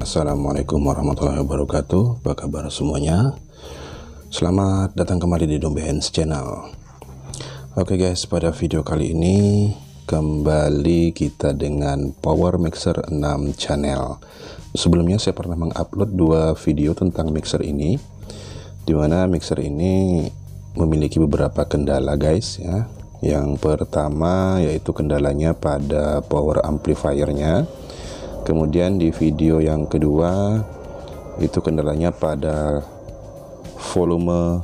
Assalamualaikum warahmatullahi wabarakatuh. Apa kabar semuanya? Selamat datang kembali di Dombe Hands Channel. Oke guys, pada video kali ini kembali kita dengan Power Mixer 6 channel. Sebelumnya saya pernah mengupload 2 video tentang mixer ini, dimana mixer ini memiliki beberapa kendala guys ya. Yang pertama yaitu kendalanya pada power amplifiernya. Kemudian di video yang kedua itu kendalanya pada volume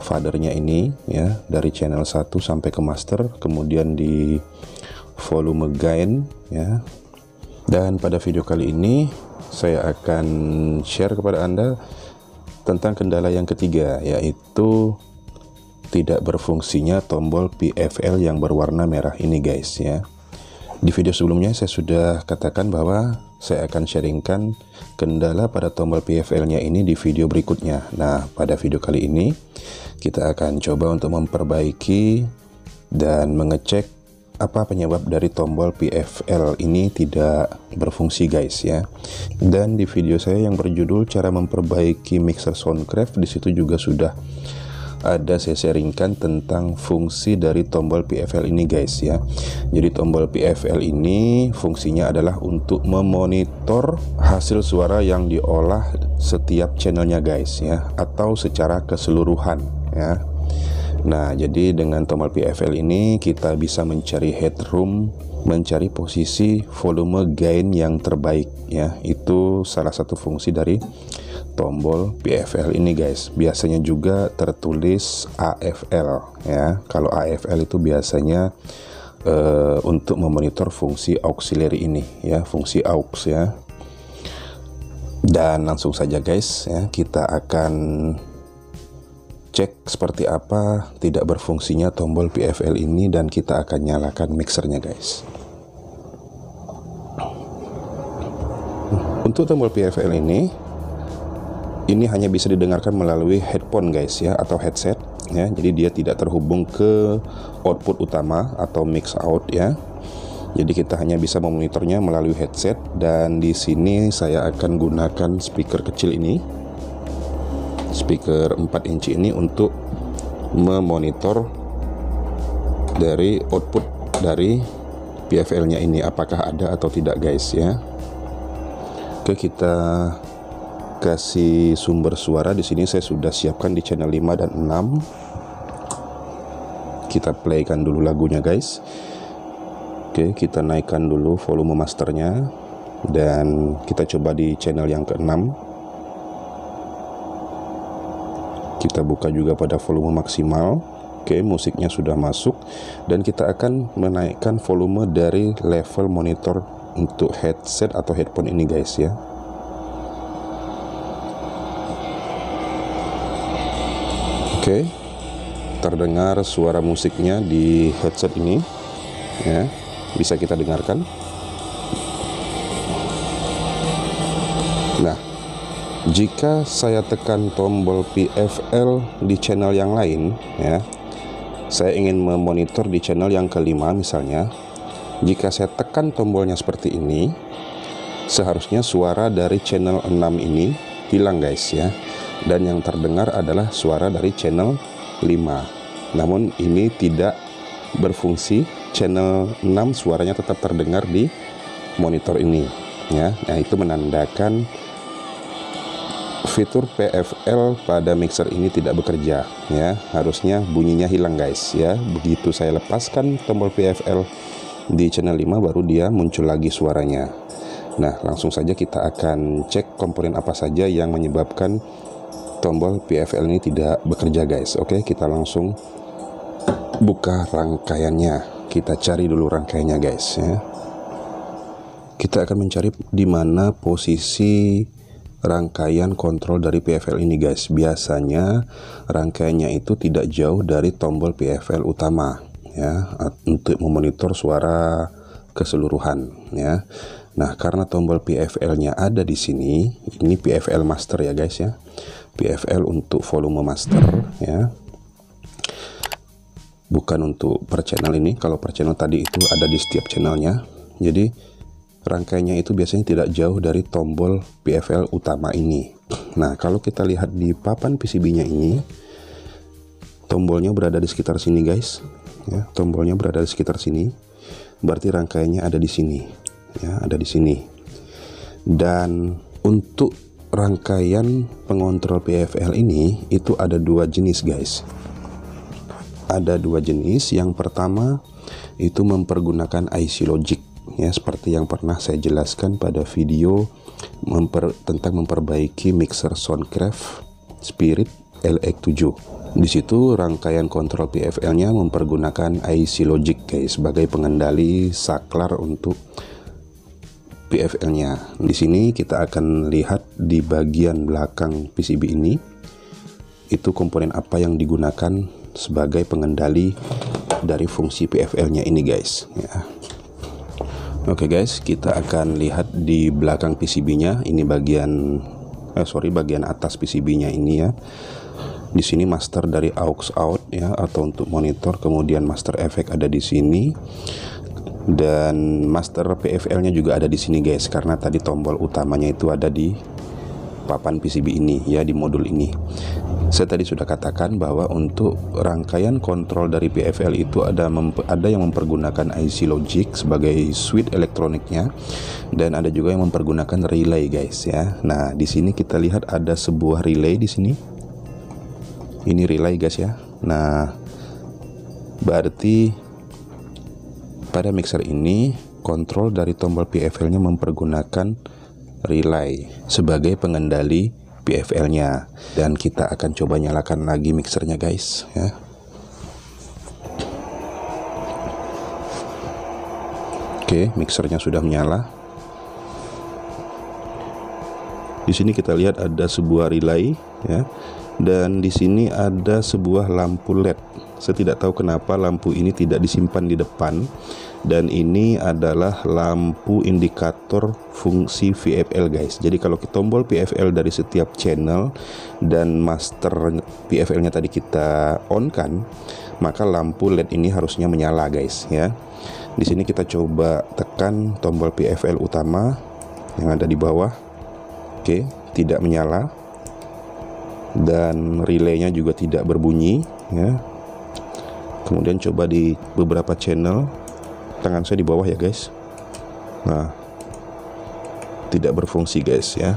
fadernya ini ya, dari channel 1 sampai ke master, kemudian di volume gain ya. Dan pada video kali ini saya akan share kepada Anda tentang kendala yang ketiga, yaitu tidak berfungsinya tombol PFL yang berwarna merah ini guys ya. Di video sebelumnya saya sudah katakan bahwa saya akan sharingkan kendala pada tombol PFL-nya ini di video berikutnya. Nah, pada video kali ini kita akan coba untuk memperbaiki dan mengecek apa penyebab dari tombol PFL ini tidak berfungsi guys ya. Dan di video saya yang berjudul cara memperbaiki mixer Soundcraft, di situ juga sudah ada saya sharingkan tentang fungsi dari tombol PFL ini guys ya. Jadi tombol PFL ini fungsinya adalah untuk memonitor hasil suara yang diolah setiap channelnya guys ya, atau secara keseluruhan ya. Nah, jadi dengan tombol PFL ini kita bisa mencari headroom, mencari posisi volume gain yang terbaik ya. Itu salah satu fungsi dari tombol PFL ini guys. Biasanya juga tertulis AFL ya. Kalau AFL itu biasanya untuk memonitor fungsi auxiliary ini ya, fungsi aux ya. Dan langsung saja guys ya, kita akan cek seperti apa tidak berfungsinya tombol PFL ini, dan kita akan nyalakan mixernya guys. Untuk tombol PFL ini hanya bisa didengarkan melalui headphone guys ya, atau headset ya. Jadi dia tidak terhubung ke output utama atau mix out ya. Jadi kita hanya bisa memonitornya melalui headset, dan di sini saya akan gunakan speaker kecil ini, speaker 4 inci ini, untuk memonitor dari output dari PFL-nya ini apakah ada atau tidak guys ya. Oke, kita kasih sumber suara. Di sini saya sudah siapkan di channel 5 dan 6. Kita playkan dulu lagunya guys. Oke, kita naikkan dulu volume masternya, dan kita coba di channel yang ke-6. Kita buka juga pada volume maksimal. Oke, musiknya sudah masuk, dan kita akan menaikkan volume dari level monitor untuk headset atau headphone ini guys ya. Oke, terdengar suara musiknya di headset ini ya, bisa kita dengarkan. Nah, jika saya tekan tombol PFL di channel yang lain ya, saya ingin memonitor di channel yang kelima misalnya. Jika saya tekan tombolnya seperti ini, seharusnya suara dari channel 6 ini hilang guys ya, dan yang terdengar adalah suara dari channel 5. Namun ini tidak berfungsi. Channel 6 suaranya tetap terdengar di monitor ini ya. Nah, itu menandakan fitur PFL pada mixer ini tidak bekerja ya. Harusnya bunyinya hilang guys ya. Begitu saya lepaskan tombol PFL di channel 5, baru dia muncul lagi suaranya. Nah, langsung saja kita akan cek komponen apa saja yang menyebabkan tombol PFL ini tidak bekerja guys. Oke, kita langsung buka rangkaiannya. Kita cari dulu rangkaiannya guys ya. Kita akan mencari di mana posisi rangkaian kontrol dari PFL ini guys. Biasanya rangkaiannya itu tidak jauh dari tombol PFL utama ya, untuk memonitor suara keseluruhan ya. Nah, karena tombol PFL-nya ada di sini, ini PFL master ya guys ya. PFL untuk volume master ya. Bukan untuk per channel ini. Kalau per channel tadi itu ada di setiap channelnya. Jadi rangkaiannya itu biasanya tidak jauh dari tombol PFL utama ini. Nah, kalau kita lihat di papan PCB-nya ini, tombolnya berada di sekitar sini guys. Ya, tombolnya berada di sekitar sini. Berarti rangkaiannya ada di sini. Ya, ada di sini. Dan untuk rangkaian pengontrol PFL ini itu ada dua jenis guys. Ada dua jenis. Yang pertama itu mempergunakan IC Logic. Ya, seperti yang pernah saya jelaskan pada video tentang memperbaiki mixer Soundcraft Spirit LX7. Di situ rangkaian kontrol PFL-nya mempergunakan IC Logic guys sebagai pengendali saklar untuk PFL-nya. Di sini kita akan lihat di bagian belakang PCB ini itu komponen apa yang digunakan sebagai pengendali dari fungsi PFL-nya ini guys. Ya. Oke guys, kita akan lihat di belakang PCB-nya. Ini bagian bagian atas PCB-nya ini ya. Di sini master dari aux out ya, atau untuk monitor, kemudian master efek ada di sini. Dan master PFL-nya juga ada di sini guys, karena tadi tombol utamanya itu ada di papan PCB ini ya, di modul ini. Saya tadi sudah katakan bahwa untuk rangkaian kontrol dari PFL itu ada yang mempergunakan IC Logic sebagai switch elektroniknya, dan ada juga yang mempergunakan relay guys ya. Nah, di sini kita lihat ada sebuah relay di sini. Ini relay guys ya. Nah, berarti pada mixer ini kontrol dari tombol PFL-nya mempergunakan relay sebagai pengendali PFL-nya, dan kita akan coba nyalakan lagi mixernya guys ya. Oke, mixernya sudah menyala. Di sini kita lihat ada sebuah relay ya, dan di sini ada sebuah lampu LED. Saya tidak tahu kenapa lampu ini tidak disimpan di depan, dan ini adalah lampu indikator fungsi VFL guys. Jadi kalau tombol PFL dari setiap channel dan master PFL-nya tadi kita on kan, maka lampu LED ini harusnya menyala guys ya. Di sini kita coba tekan tombol PFL utama yang ada di bawah. Oke, tidak menyala, dan relaynya juga tidak berbunyi ya. Kemudian coba di beberapa channel, tangan saya di bawah ya guys. Nah, tidak berfungsi guys ya.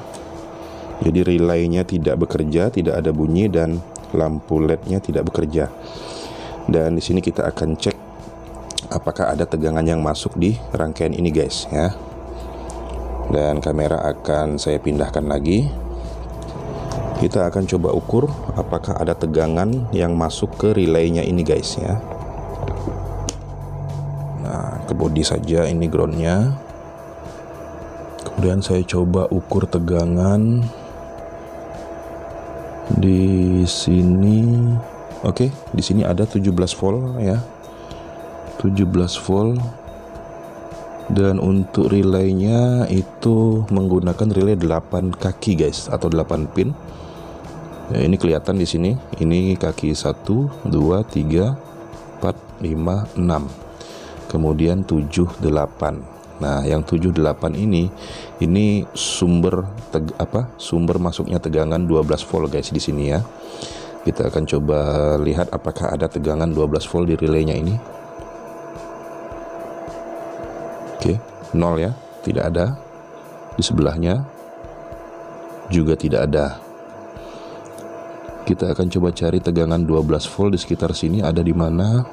Jadi relaynya tidak bekerja, tidak ada bunyi, dan lampu LED-nya tidak bekerja. Dan di sini kita akan cek apakah ada tegangan yang masuk di rangkaian ini guys ya. Dan kamera akan saya pindahkan lagi. Kita akan coba ukur apakah ada tegangan yang masuk ke relaynya ini guys ya. Nah, ke body saja, ini groundnya. Kemudian saya coba ukur tegangan di sini. Oke, di sini ada 17 volt ya. 17 volt. Dan untuk relaynya itu menggunakan relay 8 kaki guys, atau 8 pin. Ya, ini kelihatan di sini. Ini kaki 1, 2, 3, 4, 5, 6. Kemudian 7, 8. Nah, yang 7, 8 ini sumber sumber masuknya tegangan 12 volt guys di sini ya. Kita akan coba lihat apakah ada tegangan 12 volt di relaynya ini. Oke, 0 ya, tidak ada. Di sebelahnya juga tidak ada. Kita akan coba cari tegangan 12 volt di sekitar sini, ada di mana.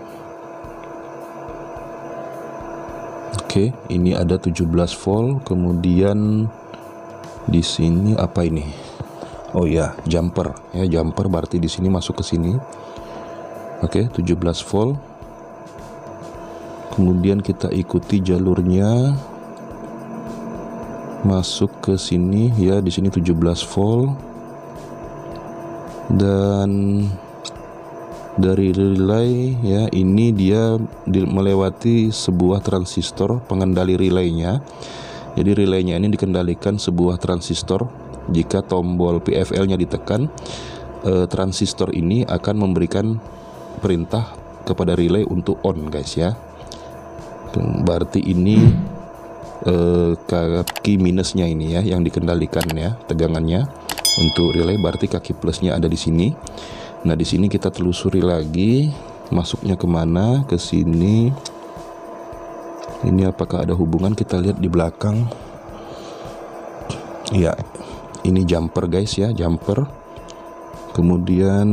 Oke, ini ada 17 volt. Kemudian di sini apa ini? Oh ya, jumper. Ya, jumper berarti di sini masuk ke sini. Oke, 17 volt. Kemudian kita ikuti jalurnya masuk ke sini ya, di sini 17 volt. Dan dari relay ya, ini dia melewati sebuah transistor pengendali relaynya. Jadi relaynya ini dikendalikan sebuah transistor. Jika tombol PFL-nya ditekan, transistor ini akan memberikan perintah kepada relay untuk on guys ya. Berarti ini kaki minusnya ini ya, yang dikendalikan ya tegangannya. Untuk relay berarti kaki plusnya ada di sini. Nah di sini kita telusuri lagi masuknya kemana, ke sini. Ini apakah ada hubungan? Kita lihat di belakang. Ya, ini jumper guys ya, jumper. Kemudian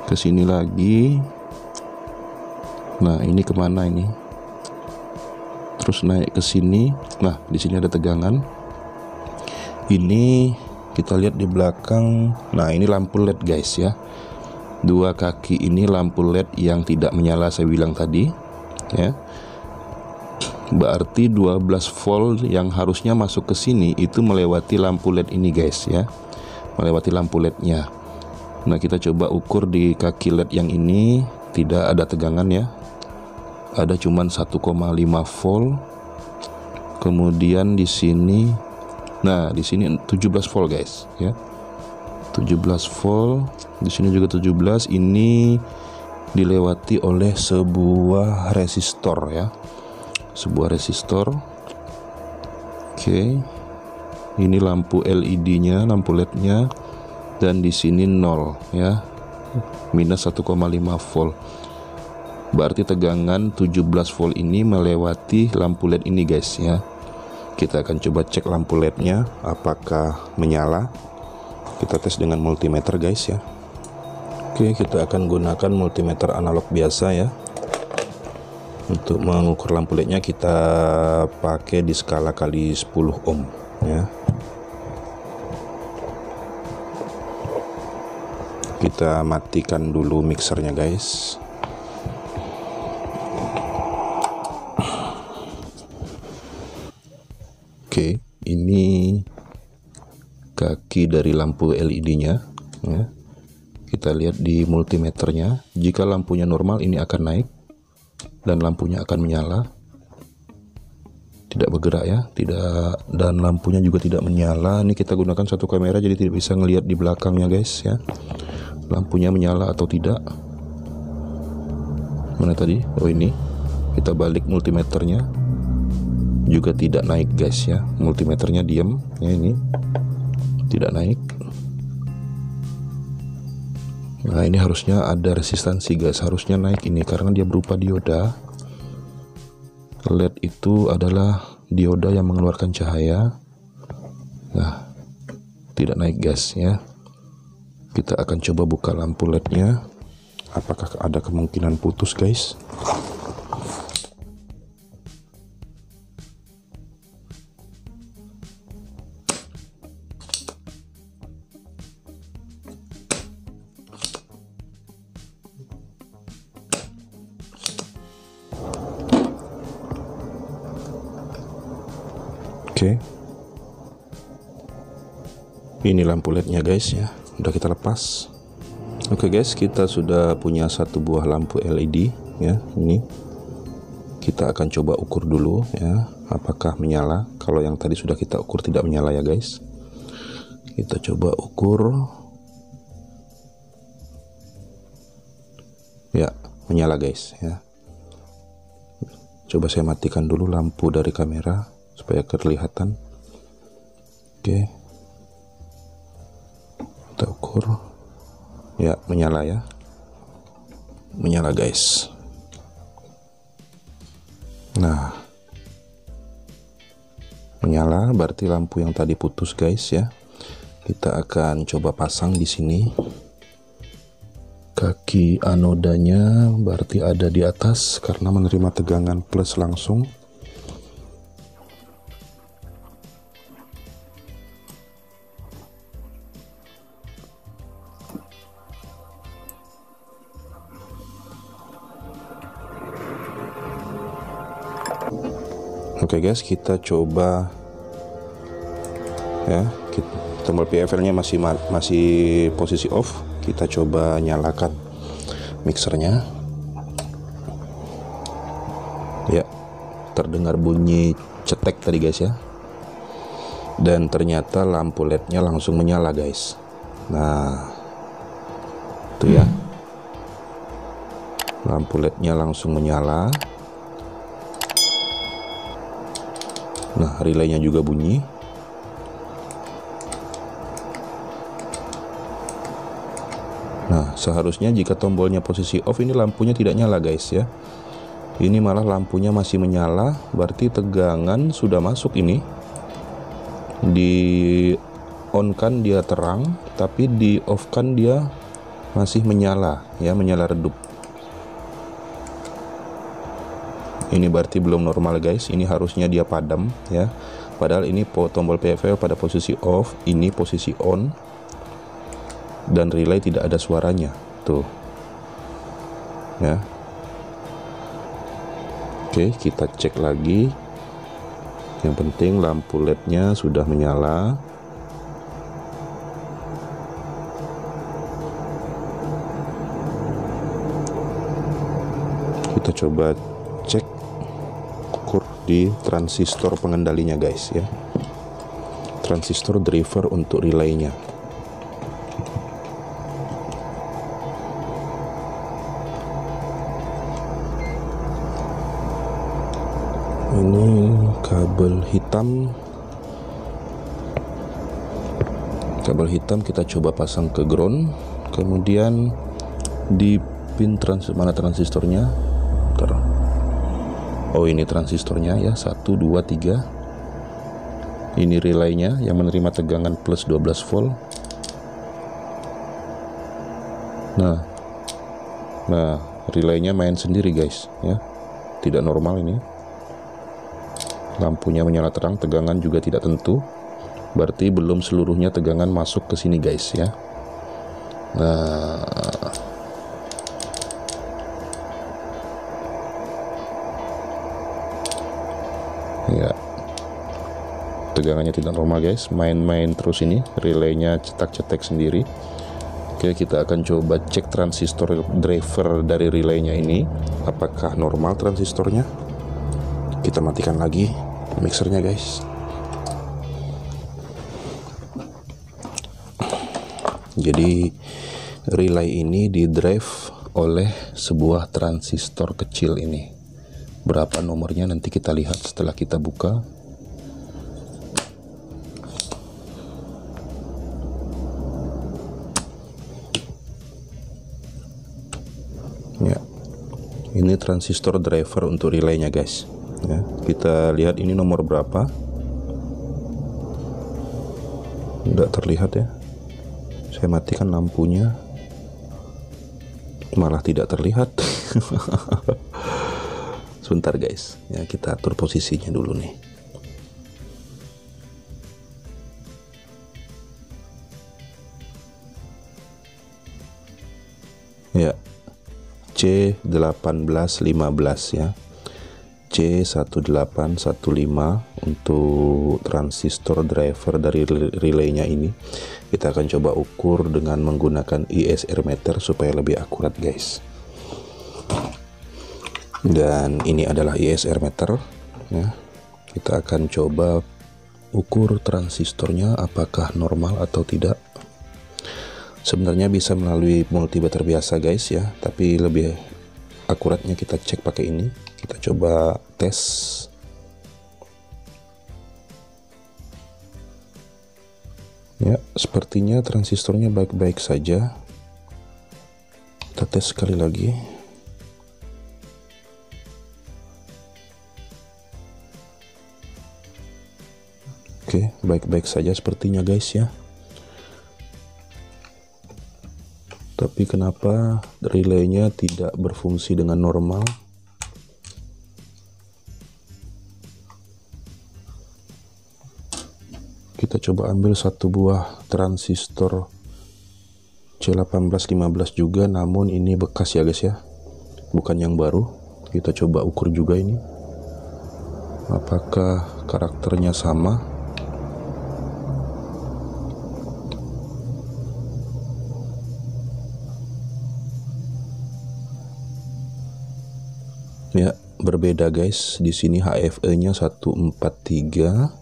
ke sini lagi. Nah ini kemana ini? Terus naik ke sini. Nah di sini ada tegangan. Ini kita lihat di belakang. Nah ini lampu LED guys ya. Dua kaki ini lampu LED yang tidak menyala saya bilang tadi ya. Berarti 12 volt yang harusnya masuk ke sini itu melewati lampu LED ini guys ya. Melewati lampu LED-nya. Nah kita coba ukur di kaki LED yang ini, tidak ada tegangan ya. Ada cuman 1,5 volt. Kemudian di sini, nah di sini 17 volt guys ya. 17 volt. Di sini juga 17. Ini dilewati oleh sebuah resistor ya. Sebuah resistor. Oke. Ini lampu LED-nya, lampu LED-nya, dan di sini 0 ya. Minus 1,5 volt. Berarti tegangan 17 volt ini melewati lampu LED ini guys ya. Kita akan coba cek lampu LED-nya apakah menyala. Kita tes dengan multimeter guys ya. Oke, kita akan gunakan multimeter analog biasa ya. Untuk mengukur lampu LED-nya kita pakai di skala kali 10 ohm ya. Kita matikan dulu mixernya guys. Oke, ini kaki dari lampu LED-nya ya. Kita lihat di multimeternya. Jika lampunya normal ini akan naik dan lampunya akan menyala. Tidak bergerak ya, tidak, dan lampunya juga tidak menyala. Ini kita gunakan satu kamera jadi tidak bisa ngelihat di belakangnya guys ya. Lampunya menyala atau tidak. Mana tadi? Oh ini. Kita balik multimeternya. Juga tidak naik guys ya. Multimeternya diam ya, ini. Tidak naik. Nah ini harusnya ada resistansi guys. Harusnya naik ini karena dia berupa dioda. LED itu adalah dioda yang mengeluarkan cahaya. Nah tidak naik guys ya. Kita akan coba buka lampu LED-nya. Apakah ada kemungkinan putus guys? Oke. Ini lampu LED-nya guys ya. Udah kita lepas. Oke guys, kita sudah punya satu buah lampu LED ya. Ini kita akan coba ukur dulu ya, apakah menyala. Kalau yang tadi sudah kita ukur tidak menyala ya guys. Kita coba ukur. Ya, menyala guys ya. Coba saya matikan dulu lampu dari kamera supaya kelihatan. Oke. Kita ukur. Ya, menyala ya. Menyala guys. Nah. Menyala berarti lampu yang tadi putus guys ya. Kita akan coba pasang di sini. Kaki anodanya berarti ada di atas karena menerima tegangan plus langsung. Oke guys, kita coba ya. Tombol PFL-nya masih posisi off. Kita coba nyalakan mixernya. Ya, terdengar bunyi cetek tadi guys ya. Dan ternyata lampu LED-nya langsung menyala guys. Nah, itu ya. Lampu LED-nya langsung menyala. Nah, relaynya juga bunyi. Nah, seharusnya jika tombolnya posisi off, ini lampunya tidak nyala guys ya. Ini malah lampunya masih menyala, berarti tegangan sudah masuk ini. Di on kan dia terang, tapi di off kan dia masih menyala ya, menyala redup. Ini berarti belum normal guys, ini harusnya dia padam ya. Padahal ini tombol PFL pada posisi off, ini posisi on, dan relay tidak ada suaranya tuh ya. Oke, kita cek lagi. Yang penting lampu LED-nya sudah menyala. Kita coba cek ukur di transistor pengendalinya guys ya, transistor driver untuk relaynya. Ini kabel hitam kita coba pasang ke ground, kemudian di pin mana transistornya. Bentar. Oh, ini transistornya ya, 1 2 3. Ini relaynya yang menerima tegangan plus 12 volt. Nah relaynya main sendiri guys ya, tidak normal ini. Lampunya menyala terang, tegangan juga tidak tentu, berarti belum seluruhnya tegangan masuk ke sini guys ya. Nah, ya, tegangannya tidak normal guys, main-main terus ini, relaynya cetak-cetek sendiri. Oke, kita akan coba cek transistor driver dari relaynya ini, apakah normal transistornya. Kita matikan lagi mixernya guys. Jadi relay ini di drive oleh sebuah transistor kecil ini. Berapa nomornya nanti kita lihat setelah kita buka. Ya, ini transistor driver untuk relaynya guys ya. Kita lihat ini nomor berapa. Tidak terlihat ya, saya matikan lampunya malah tidak terlihat. Sebentar guys ya, kita atur posisinya dulu nih. Ya, C1815 ya, C1815 untuk transistor driver dari relaynya ini. Kita akan coba ukur dengan menggunakan ISR meter supaya lebih akurat guys. Dan ini adalah ISR meter ya. Kita akan coba ukur transistornya apakah normal atau tidak. Sebenarnya bisa melalui multimeter biasa guys ya, tapi lebih akuratnya kita cek pakai ini. Kita coba tes. Ya, sepertinya transistornya baik-baik saja. Kita tes sekali lagi. Oke, baik-baik saja sepertinya guys ya. Tapi kenapa relaynya tidak berfungsi dengan normal? Kita coba ambil satu buah transistor C1815 juga, namun ini bekas ya guys ya, bukan yang baru. Kita coba ukur juga ini, apakah karakternya sama. Ya, berbeda guys. Di sini HFE-nya 143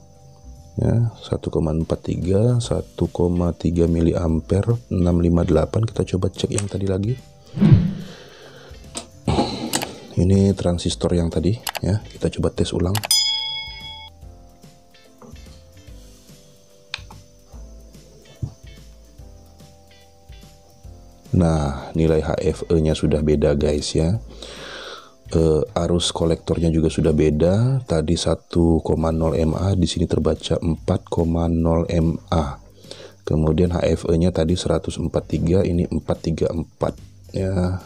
ya, 1,43, 1,3 miliampere, 658. Kita coba cek yang tadi lagi. Ini transistor yang tadi ya, kita coba tes ulang. Nah, nilai HFE-nya sudah beda guys ya. Arus kolektornya juga sudah beda. Tadi 1,0 mA, di sini terbaca 4,0 mA. Kemudian HFE-nya tadi 143, ini 434 ya.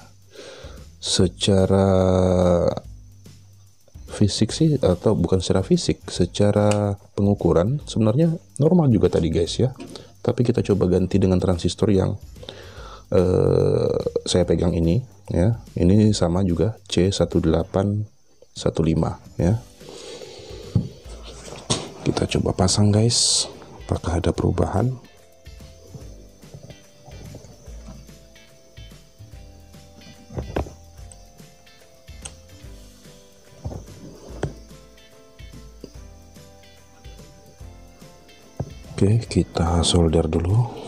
Secara fisik sih, atau bukan secara fisik, secara pengukuran sebenarnya normal juga tadi guys ya. Tapi kita coba ganti dengan transistor yang saya pegang ini ya. Ini sama juga C1815 ya. Kita coba pasang guys, apakah ada perubahan. Oke, kita solder dulu.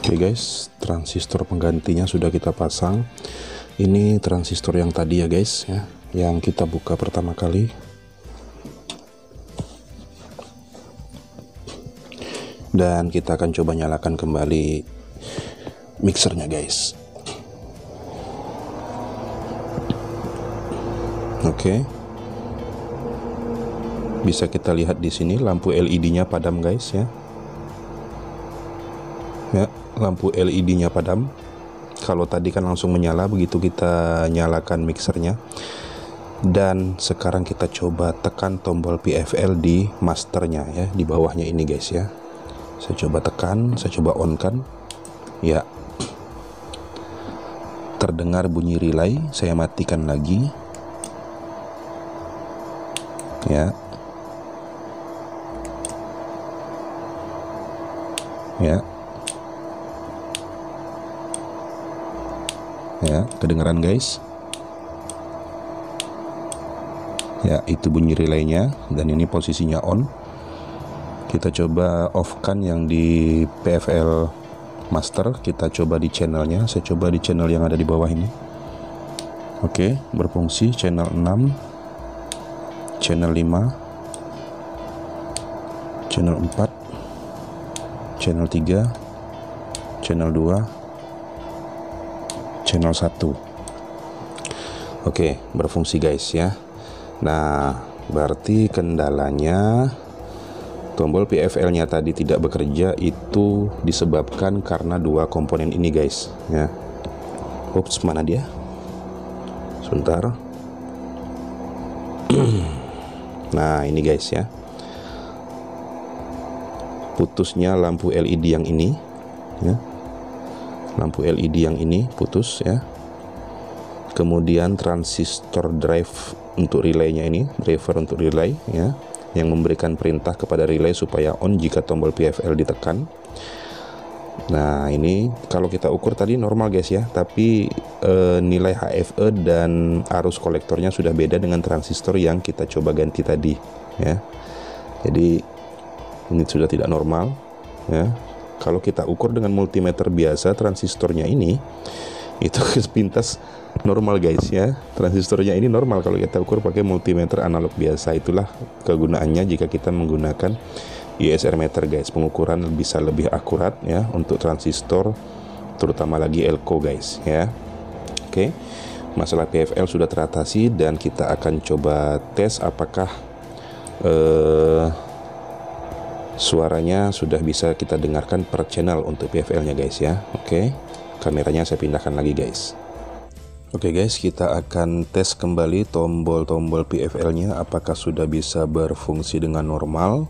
Oke guys, transistor penggantinya sudah kita pasang. Ini transistor yang tadi ya guys ya, yang kita buka pertama kali. Dan kita akan coba nyalakan kembali mixernya guys. Oke. Bisa kita lihat di sini lampu LED-nya padam guys ya. Ya, lampu LED-nya padam. Kalau tadi kan langsung menyala begitu kita nyalakan mixernya. Dan sekarang kita coba tekan tombol PFL di masternya ya, di bawahnya ini guys ya. Saya coba tekan, saya coba on kan. Ya. Terdengar bunyi relay, saya matikan lagi. Ya. Ya. Ya, kedengaran guys. Ya, itu bunyi relaynya dan ini posisinya on. Kita coba off kan yang di PFL master, kita coba di channelnya. Saya coba di channel yang ada di bawah ini. Oke, berfungsi channel 6, channel 5, channel 4, channel 3, channel 2, channel 1. Oke, berfungsi guys ya. Nah, berarti kendalanya tombol PFL-nya tadi tidak bekerja, itu disebabkan karena dua komponen ini guys ya. Ups, mana dia? Sebentar. Nah, ini guys ya. Putusnya lampu LED yang ini ya. Lampu LED yang ini putus ya. Kemudian transistor drive untuk relaynya ini, driver untuk relay ya, yang memberikan perintah kepada relay supaya on jika tombol PFL ditekan. Nah, ini kalau kita ukur tadi normal guys ya, tapi nilai HFE dan arus kolektornya sudah beda dengan transistor yang kita coba ganti tadi ya. Jadi ini sudah tidak normal ya. Kalau kita ukur dengan multimeter biasa, transistornya ini itu sepintas normal guys ya. Transistornya ini normal kalau kita ukur pakai multimeter analog biasa. Itulah kegunaannya jika kita menggunakan ISR meter guys. Pengukuran bisa lebih akurat ya untuk transistor, terutama lagi elko guys ya. Oke, masalah PFL sudah teratasi dan kita akan coba tes apakah suaranya sudah bisa kita dengarkan per channel untuk PFL-nya guys ya. Oke, kameranya saya pindahkan lagi guys. Oke guys, kita akan tes kembali tombol-tombol PFL-nya apakah sudah bisa berfungsi dengan normal.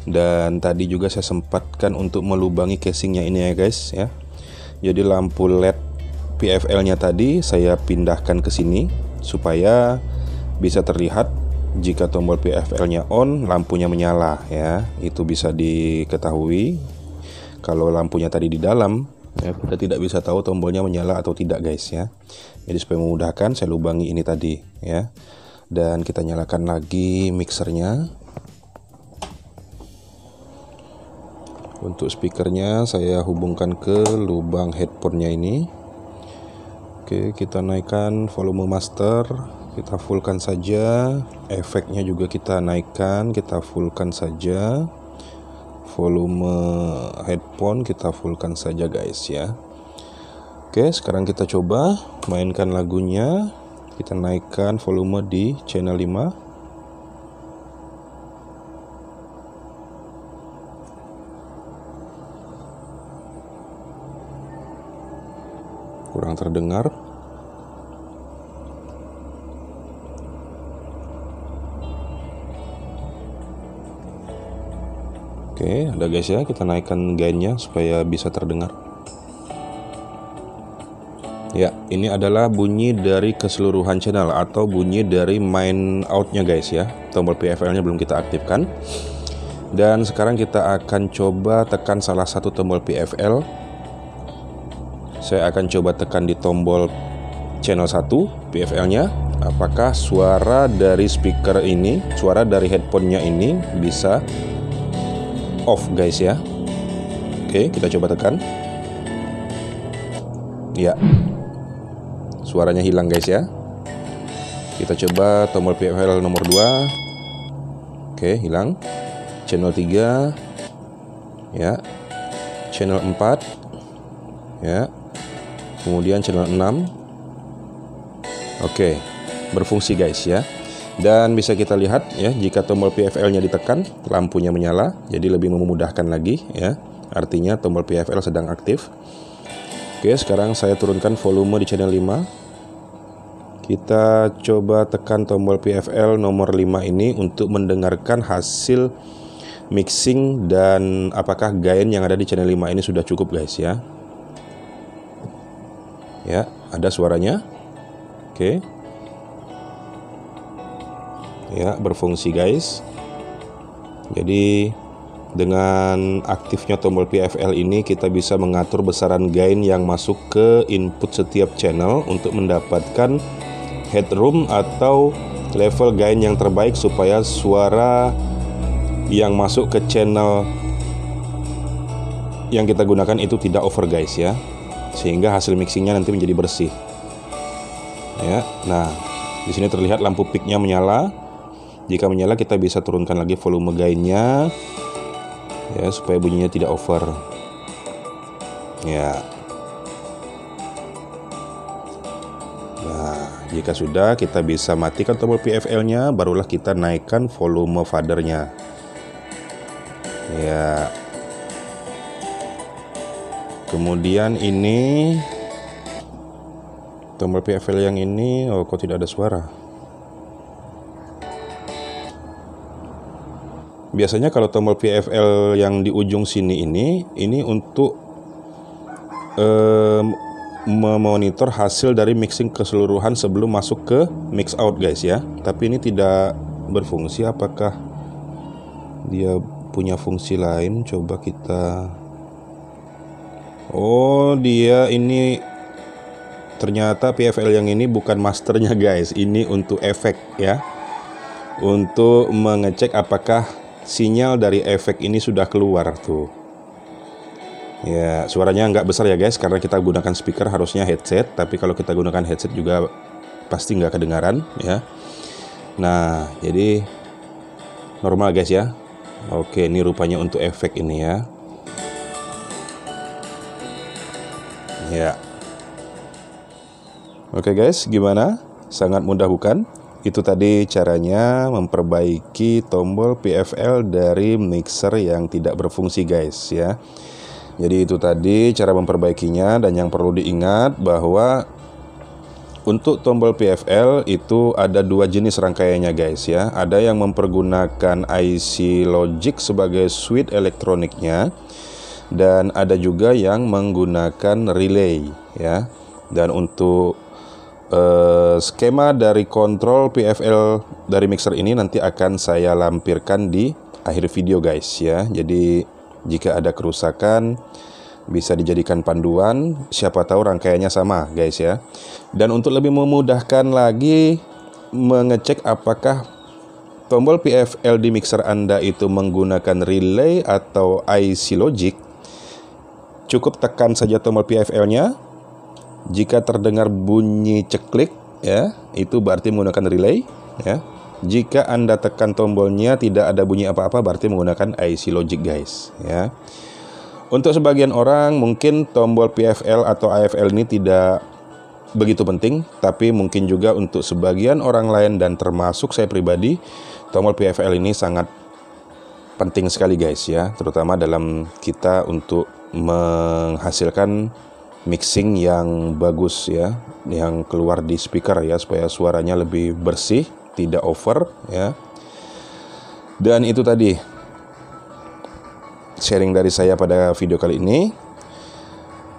Dan tadi juga saya sempatkan untuk melubangi casingnya ini ya guys ya. Jadi lampu LED PFL-nya tadi saya pindahkan ke sini supaya bisa terlihat jika tombol PFL-nya on, lampunya menyala ya. Itu bisa diketahui. Kalau lampunya tadi di dalam ya, kita tidak bisa tahu tombolnya menyala atau tidak guys ya. Jadi supaya memudahkan saya lubangi ini tadi ya. Dan kita nyalakan lagi mixernya. Untuk speakernya saya hubungkan ke lubang headphone-nya ini. Oke, kita naikkan volume master, kita fullkan saja. Efeknya juga kita naikkan, kita fullkan saja. Volume headphone kita fullkan saja guys ya. Oke, sekarang kita coba mainkan lagunya. Kita naikkan volume di channel 5. Kurang terdengar. Oke, ada guys ya, kita naikkan gainnya supaya bisa terdengar. Ya, ini adalah bunyi dari keseluruhan channel atau bunyi dari main outnya guys ya. Tombol PFL-nya belum kita aktifkan. Dan sekarang kita akan coba tekan salah satu tombol PFL. Saya akan coba tekan di tombol channel 1 PFL-nya. Apakah suara dari speaker ini, suara dari headphone-nya ini bisa off guys ya. Oke, kita coba tekan. Ya, suaranya hilang guys ya. Kita coba tombol PFL nomor 2. Oke, hilang. Channel 3. Ya. Channel 4. Ya. Kemudian channel 6. Oke, berfungsi guys ya. Dan bisa kita lihat ya, jika tombol PFL-nya ditekan, lampunya menyala, jadi lebih memudahkan lagi ya. Artinya tombol PFL sedang aktif. Oke, sekarang saya turunkan volume di channel 5. Kita coba tekan tombol PFL nomor 5 ini untuk mendengarkan hasil mixing dan apakah gain yang ada di channel 5 ini sudah cukup guys ya. Ya, ada suaranya. Oke. Ya, berfungsi guys. Jadi dengan aktifnya tombol PFL ini kita bisa mengatur besaran gain yang masuk ke input setiap channel untuk mendapatkan headroom atau level gain yang terbaik supaya suara yang masuk ke channel yang kita gunakan itu tidak over guys ya. Sehingga hasil mixingnya nanti menjadi bersih. Ya, nah di sini terlihat lampu peaknya menyala. Jika menyala kita bisa turunkan lagi volume gainnya, ya supaya bunyinya tidak over. Ya. Nah, jika sudah kita bisa matikan tombol PFL-nya, barulah kita naikkan volume fadernya. Ya. Kemudian ini tombol PFL yang ini, oh kok tidak ada suara. Biasanya kalau tombol PFL yang di ujung sini ini untuk memonitor hasil dari mixing keseluruhan sebelum masuk ke mix out guys ya. Tapi ini tidak berfungsi. Apakah dia punya fungsi lain? Coba kita. Oh, dia ini ternyata PFL yang ini bukan masternya guys. Ini untuk efek ya. Untuk mengecek apakah sinyal dari efek ini sudah keluar tuh. Ya, suaranya nggak besar ya guys, karena kita gunakan speaker harusnya headset. Tapi kalau kita gunakan headset juga pasti nggak kedengaran ya. Nah, jadi normal guys ya. Oke, ini rupanya untuk efek ini ya. Ya. Oke guys, gimana? Sangat mudah bukan? Itu tadi caranya memperbaiki tombol PFL dari mixer yang tidak berfungsi guys ya. Jadi itu tadi cara memperbaikinya, dan yang perlu diingat bahwa untuk tombol PFL itu ada dua jenis rangkaiannya guys ya. Ada yang mempergunakan IC Logic sebagai switch elektroniknya, dan ada juga yang menggunakan relay ya. Dan untuk skema dari kontrol PFL dari mixer ini nanti akan saya lampirkan di akhir video guys ya. Jadi jika ada kerusakan bisa dijadikan panduan, siapa tahu rangkaiannya sama guys ya. Dan untuk lebih memudahkan lagi mengecek apakah tombol PFL di mixer Anda itu menggunakan relay atau IC logic, cukup tekan saja tombol PFL-nya. Jika terdengar bunyi ceklik, ya, itu berarti menggunakan relay, ya. Jika Anda tekan tombolnya tidak ada bunyi apa-apa, berarti menggunakan IC logic, guys, ya. Untuk sebagian orang mungkin tombol PFL atau AFL ini tidak begitu penting, tapi mungkin juga untuk sebagian orang lain dan termasuk saya pribadi, tombol PFL ini sangat penting sekali, guys, ya, terutama dalam kita untuk menghasilkan mixing yang bagus, ya, yang keluar di speaker, ya, supaya suaranya lebih bersih, tidak over, ya. Dan itu tadi sharing dari saya pada video kali ini.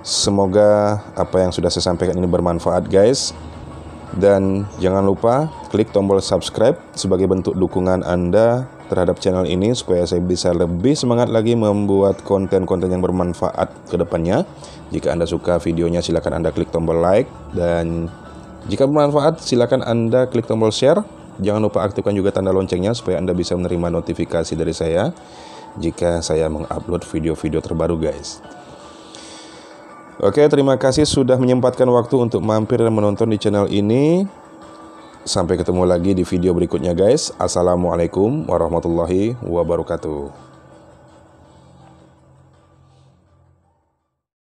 Semoga apa yang sudah saya sampaikan ini bermanfaat, guys. Dan jangan lupa klik tombol subscribe sebagai bentuk dukungan Anda terhadap channel ini supaya saya bisa lebih semangat lagi membuat konten-konten yang bermanfaat ke depannya. Jika Anda suka videonya, silakan Anda klik tombol like, dan jika bermanfaat silakan Anda klik tombol share. Jangan lupa aktifkan juga tanda loncengnya supaya Anda bisa menerima notifikasi dari saya jika saya mengupload video-video terbaru, guys. Oke, terima kasih sudah menyempatkan waktu untuk mampir dan menonton di channel ini. Sampai ketemu lagi di video berikutnya, guys. Assalamualaikum warahmatullahi wabarakatuh.